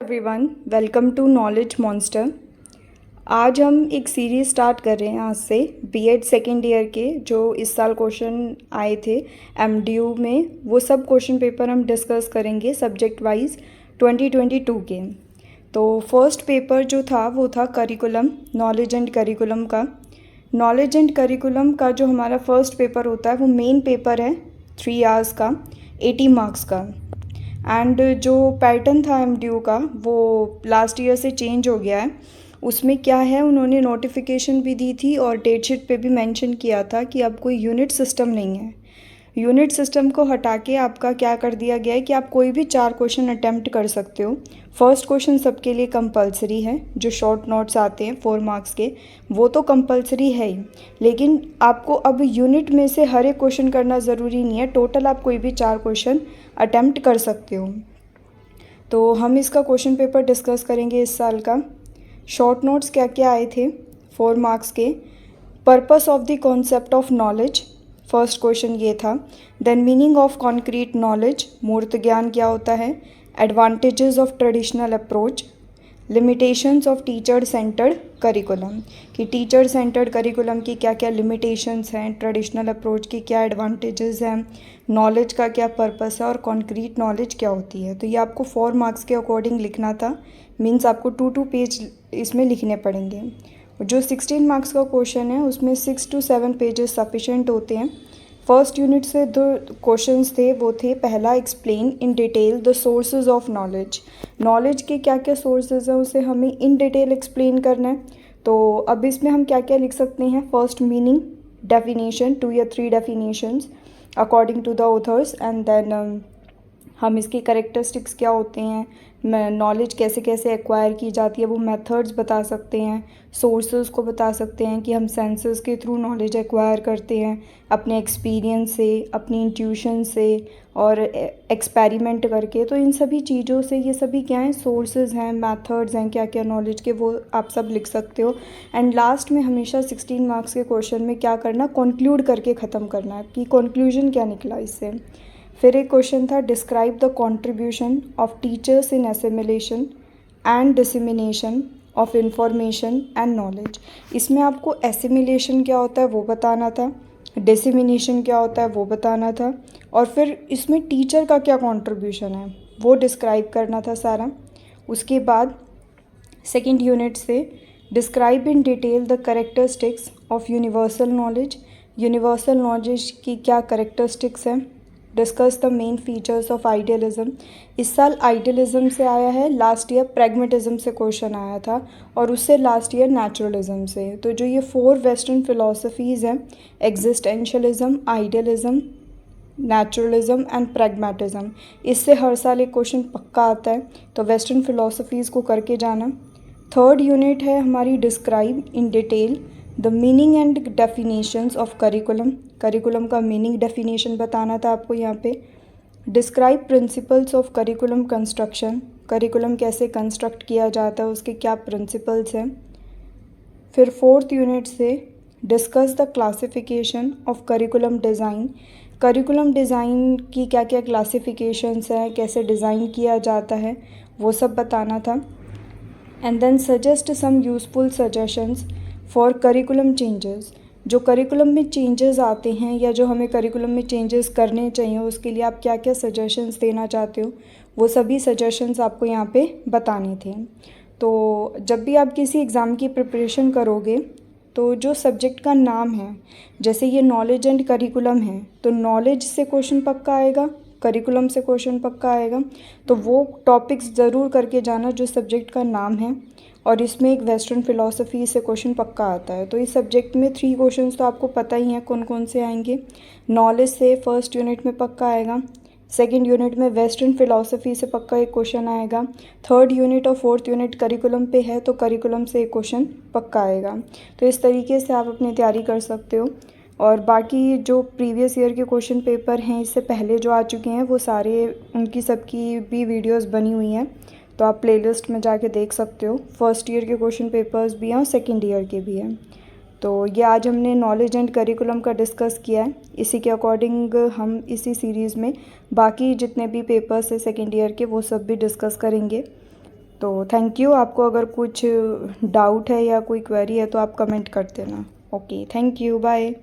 Everyone, welcome to Knowledge Monster. आज हम एक सीरीज़ स्टार्ट कर रहे हैं आज से बीएड सेकेंड ईयर के जो इस साल क्वेश्चन आए थे एमडीयू में, वो सब क्वेश्चन पेपर हम डिस्कस करेंगे सब्जेक्ट वाइज 2022 के। तो फर्स्ट पेपर जो था वो था करिकुलम, नॉलेज एंड करिकुलम का। नॉलेज एंड करिकुलम का जो हमारा फर्स्ट पेपर होता है वो मेन पेपर है 3 आवर्स का, 80 मार्क्स का। एंड जो पैटर्न था एमडीयू का वो लास्ट ईयर से चेंज हो गया है। उसमें क्या है, उन्होंने नोटिफिकेशन भी दी थी और डेट शीट पे भी मेंशन किया था कि अब कोई यूनिट सिस्टम नहीं है। यूनिट सिस्टम को हटा के आपका क्या कर दिया गया है कि आप कोई भी 4 क्वेश्चन अटैम्प्ट कर सकते हो। फर्स्ट क्वेश्चन सबके लिए कंपलसरी है, जो शॉर्ट नोट्स आते हैं 4 मार्क्स के वो तो कंपलसरी है ही, लेकिन आपको अब यूनिट में से हर एक क्वेश्चन करना ज़रूरी नहीं है। टोटल आप कोई भी 4 क्वेश्चन अटैम्प्ट कर सकते हो। तो हम इसका क्वेश्चन पेपर डिस्कस करेंगे इस साल का। शॉर्ट नोट्स क्या क्या आए थे 4 मार्क्स के। Purpose of the concept of knowledge, first question ये था। Then meaning of concrete knowledge, मूर्त ज्ञान क्या होता है। Advantages of traditional approach, limitations of teacher centred curriculum, कि टीचर सेंटर्ड करिकुलम की क्या क्या लिमिटेशंस हैं, ट्रेडिशनल अप्रोच की क्या एडवांटेजेस हैं, नॉलेज का क्या पर्पस है और कॉन्क्रीट नॉलेज क्या होती है। तो ये आपको 4 मार्क्स के अकॉर्डिंग लिखना था। मीन्स आपको 2 पेज इसमें लिखने पड़ेंगे। जो 16 मार्क्स का क्वेश्चन है उसमें 6 to 7 पेजेस सफिशेंट होते हैं। फर्स्ट यूनिट से 2 क्वेश्चंस थे, वो थे पहला explain in detail the sources of knowledge. Knowledge के क्या क्या सोर्सेज हैं उसे हमें इन डिटेल एक्सप्लेन करना है। तो अब इसमें हम क्या क्या लिख सकते हैं। फर्स्ट मीनिंग, डेफिनेशन 2 या 3 definitions according to the authors, and then हम इसकी करेक्टरिस्टिक्स क्या होते हैं, नॉलेज कैसे कैसे एक्वायर की जाती है वो मेथड्स बता सकते हैं। सोर्सेज को बता सकते हैं कि हम सेंसेस के थ्रू नॉलेज एक्वायर करते हैं, अपने एक्सपीरियंस से, अपनी इंट्यूशन से और एक्सपेरिमेंट करके। तो इन सभी चीज़ों से ये सभी क्या हैं, सोर्सेज हैं, मेथड्स हैं क्या क्या नॉलेज के, वो आप सब लिख सकते हो। एंड लास्ट में हमेशा 16 मार्क्स के क्वेश्चन में क्या करना, कंक्लूड करके ख़त्म करना है कि कंक्लूजन क्या निकला इससे। फिर एक क्वेश्चन था describe the contribution of teachers in assimilation and dissemination of information and knowledge. इसमें आपको एसिमिलेशन क्या होता है वो बताना था, डिसमिनेशन क्या होता है वो बताना था, और फिर इसमें टीचर का क्या कंट्रीब्यूशन है वो डिस्क्राइब करना था सारा। उसके बाद सेकेंड यूनिट से describe in detail the characteristics of universal knowledge. Universal knowledge की क्या करेक्टरिस्टिक्स हैं। Discuss the main features of idealism. इस साल आइडियलिज्म से आया है, लास्ट ईयर प्रैग्मेटिज्म से क्वेश्चन आया था और उससे लास्ट ईयर नेचुरलिज्म से। तो जो ये 4 वेस्टर्न फिलोसफीज़ हैं, existentialism, idealism, naturalism and pragmatism, इससे हर साल एक क्वेश्चन पक्का आता है। तो वेस्टर्न फिलोसफीज़ को करके जाना। थर्ड यूनिट है हमारी describe in detail the meaning and definitions of curriculum. Curriculum का मीनिंग डेफिनेशन बताना था आपको यहाँ पे। Describe principles of curriculum construction, curriculum कैसे कंस्ट्रक्ट किया जाता है उसके क्या प्रिंसिपल्स हैं। फिर फोर्थ यूनिट से discuss the classification of curriculum design. Curriculum design की क्या क्या क्लासिफिकेशंस हैं, कैसे डिज़ाइन किया जाता है वो सब बताना था। And then suggest some useful suggestions for curriculum changes. जो करिकुलम में चेंजेस आते हैं या जो हमें करिकुलम में चेंजेस करने चाहिए उसके लिए आप क्या क्या सजेशंस देना चाहते हो, वो सभी सजेशंस आपको यहाँ पे बताने थे। तो जब भी आप किसी एग्ज़ाम की प्रिपरेशन करोगे तो जो सब्जेक्ट का नाम है, जैसे ये नॉलेज एंड करिकुलम है, तो नॉलेज से क्वेश्चन पक्का आएगा, करिकुलम से क्वेश्चन पक्का आएगा। तो वो टॉपिक्स ज़रूर करके जाना जो सब्जेक्ट का नाम है। और इसमें एक वेस्टर्न फ़िलॉसफी से क्वेश्चन पक्का आता है। तो इस सब्जेक्ट में 3 क्वेश्चंस तो आपको पता ही हैं कौन कौन से आएंगे। नॉलेज से फर्स्ट यूनिट में पक्का आएगा, सेकंड यूनिट में वेस्टर्न फ़िलॉसफी से पक्का एक क्वेश्चन आएगा, थर्ड यूनिट और फोर्थ यूनिट करिकुलम पे है तो करिकुलम से एक क्वेश्चन पक्का आएगा। तो इस तरीके से आप अपनी तैयारी कर सकते हो। और बाकी जो प्रीवियस ईयर के क्वेश्चन पेपर हैं इससे पहले जो आ चुके हैं वो सारे, उनकी सबकी भी वीडियोस बनी हुई हैं, तो आप प्लेलिस्ट में जाके देख सकते हो। फर्स्ट ईयर के क्वेश्चन पेपर्स भी हैं और सेकेंड ईयर के भी हैं। तो ये आज हमने नॉलेज एंड करिकुलम का डिस्कस किया है। इसी के अकॉर्डिंग हम इसी सीरीज़ में बाकी जितने भी पेपर्स हैं सेकेंड ईयर के वो सब भी डिस्कस करेंगे। तो थैंक यू। आपको अगर कुछ डाउट है या कोई क्वेरी है तो आप कमेंट कर देना। Okay, thank you, bye.